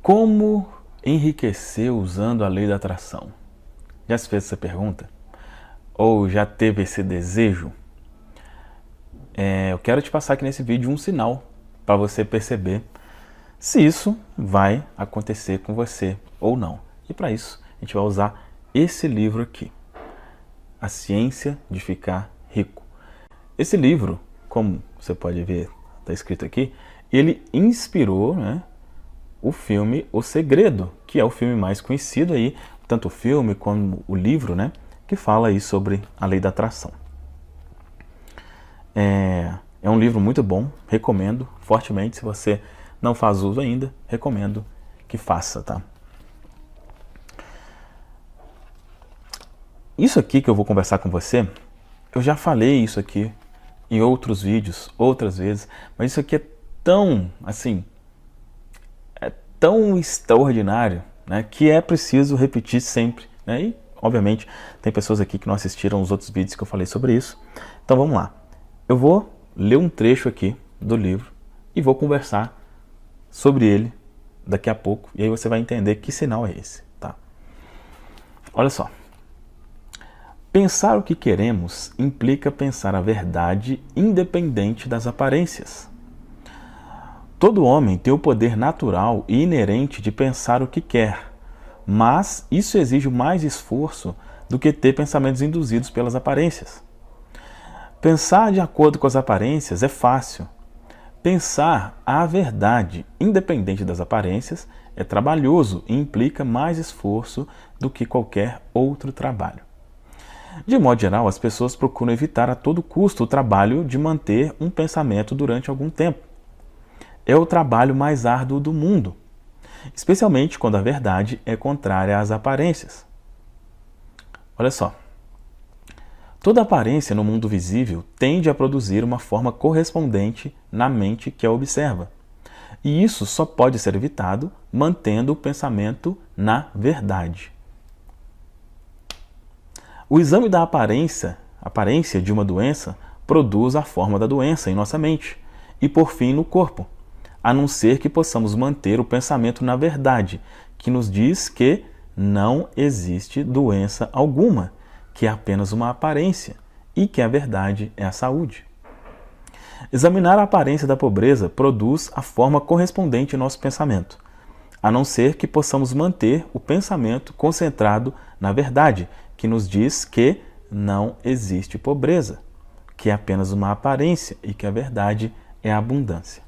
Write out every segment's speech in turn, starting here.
Como enriquecer usando a lei da atração? Já se fez essa pergunta? Ou já teve esse desejo? Eu quero te passar aqui nesse vídeo um sinal para você perceber se isso vai acontecer com você ou não. E para isso, a gente vai usar esse livro aqui, A Ciência de Ficar Rico. Esse livro, como você pode ver, está escrito aqui, ele inspirou, o filme O Segredo, que é o filme mais conhecido aí, tanto o filme como o livro, que fala aí sobre a lei da atração. É um livro muito bom, recomendo fortemente. Se você não faz uso ainda, recomendo que faça, tá? Isso aqui que eu vou conversar com você, eu já falei isso aqui em outros vídeos, outras vezes, mas isso aqui é tão, assim, tão extraordinário, que é preciso repetir sempre, E, obviamente, tem pessoas aqui que não assistiram os outros vídeos que eu falei sobre isso. Então, vamos lá. Eu vou ler um trecho aqui do livro e vou conversar sobre ele daqui a pouco, e aí você vai entender que sinal é esse, tá? Olha só. Pensar o que queremos implica pensar a verdade independente das aparências. Todo homem tem o poder natural e inerente de pensar o que quer, mas isso exige mais esforço do que ter pensamentos induzidos pelas aparências. Pensar de acordo com as aparências é fácil. Pensar a verdade, independente das aparências, é trabalhoso e implica mais esforço do que qualquer outro trabalho. De modo geral, as pessoas procuram evitar a todo custo o trabalho de manter um pensamento durante algum tempo. É o trabalho mais árduo do mundo, especialmente quando a verdade é contrária às aparências. Olha só. Toda aparência no mundo visível tende a produzir uma forma correspondente na mente que a observa. E isso só pode ser evitado mantendo o pensamento na verdade. O exame da aparência de uma doença produz a forma da doença em nossa mente e, por fim, no corpo, a não ser que possamos manter o pensamento na verdade, que nos diz que não existe doença alguma, que é apenas uma aparência e que a verdade é a saúde. Examinar a aparência da pobreza produz a forma correspondente em nosso pensamento, a não ser que possamos manter o pensamento concentrado na verdade, que nos diz que não existe pobreza, que é apenas uma aparência e que a verdade é a abundância.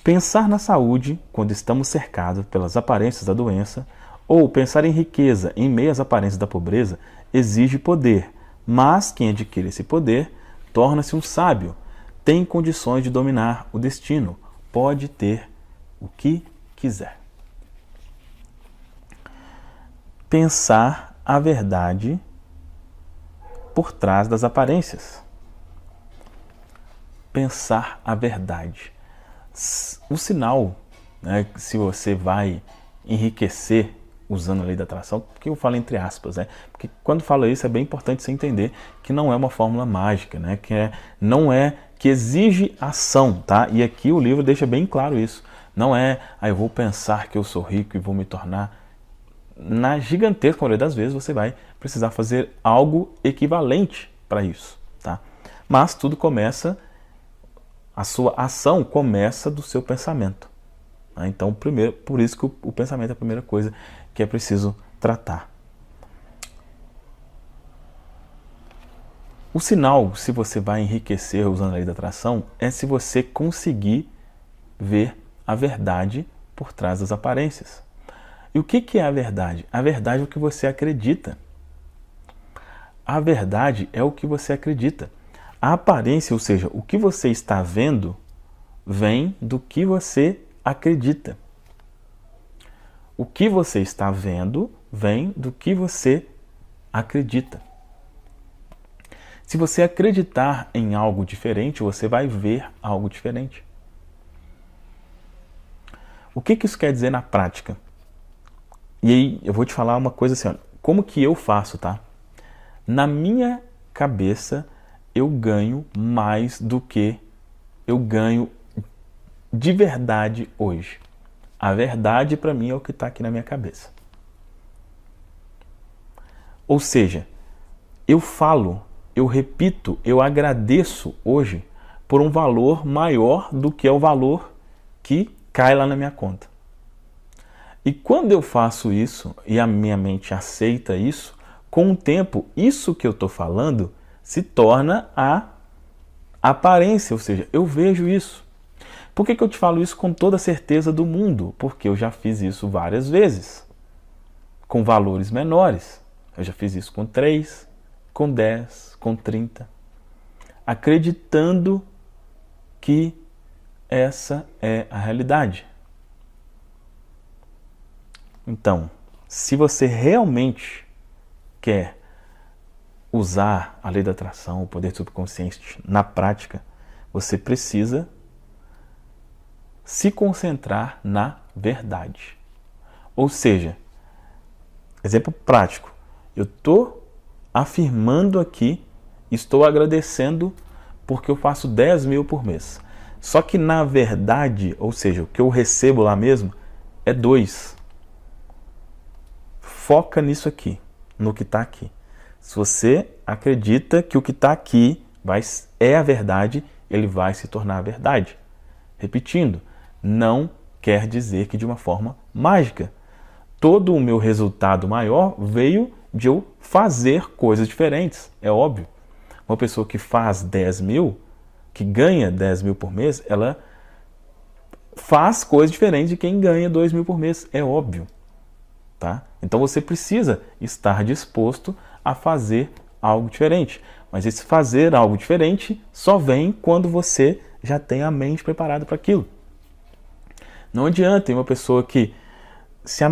Pensar na saúde quando estamos cercados pelas aparências da doença, ou pensar em riqueza em meio às aparências da pobreza, exige poder, mas quem adquire esse poder torna-se um sábio, tem condições de dominar o destino, pode ter o que quiser. Pensar a verdade por trás das aparências. Pensar a verdade. O sinal, se você vai enriquecer usando a lei da atração, porque eu falo entre aspas, porque quando falo isso é bem importante você entender que não é uma fórmula mágica, não é que exige ação, tá? E aqui o livro deixa bem claro isso. Não é, eu vou pensar que eu sou rico e vou me tornar. Na gigantesca maioria das vezes você vai precisar fazer algo equivalente para isso, tá? Mas tudo começa, a sua ação começa do seu pensamento. Então, por isso que o pensamento é a primeira coisa que é preciso tratar. O sinal, se você vai enriquecer usando a lei da atração, é se você conseguir ver a verdade por trás das aparências. E o que é a verdade? A verdade é o que você acredita. A verdade é o que você acredita. A aparência, ou seja, o que você está vendo, vem do que você acredita. O que você está vendo vem do que você acredita. Se você acreditar em algo diferente, você vai ver algo diferente. O que isso quer dizer na prática? E aí eu vou te falar uma coisa assim, como que eu faço, tá? Na minha cabeça, eu ganho mais do que eu ganho de verdade hoje. A verdade para mim é o que está aqui na minha cabeça. Ou seja, eu falo, eu repito, eu agradeço hoje por um valor maior do que é o valor que cai lá na minha conta. E quando eu faço isso e a minha mente aceita isso, com o tempo, isso que eu estou falando se torna a aparência, ou seja, eu vejo isso. Por que eu te falo isso com toda a certeza do mundo? Porque eu já fiz isso várias vezes, com valores menores. Eu já fiz isso com 3, com 10, com 30, acreditando que essa é a realidade. Então, se você realmente quer usar a lei da atração, o poder subconsciente na prática, você precisa se concentrar na verdade. Ou seja, exemplo prático, eu estou afirmando aqui, estou agradecendo porque eu faço 10 mil por mês. Só que na verdade, ou seja, o que eu recebo lá mesmo é 2. Foca nisso aqui, no que está aqui. Se você acredita que o que está aqui é a verdade, ele vai se tornar a verdade. Repetindo, não quer dizer que de uma forma mágica. Todo o meu resultado maior veio de eu fazer coisas diferentes, é óbvio. Uma pessoa que faz 10 mil, que ganha 10 mil por mês, ela faz coisas diferentes de quem ganha 2 mil por mês, é óbvio. Tá? Então você precisa estar disposto a fazer algo diferente. Mas esse fazer algo diferente só vem quando você já tem a mente preparada para aquilo. Não adianta uma pessoa que, se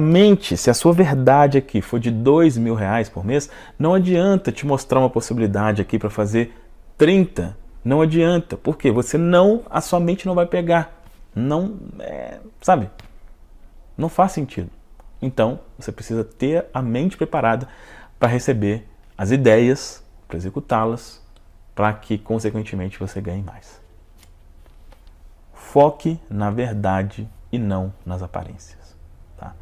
a sua verdade aqui for de 2 mil reais por mês, não adianta te mostrar uma possibilidade aqui para fazer 30. Não adianta. Por quê? A sua mente não vai pegar. Não, sabe? Não faz sentido. Então, você precisa ter a mente preparada para receber as ideias, para executá-las, para que, consequentemente, você ganhe mais. Foque na verdade e não nas aparências. Tá?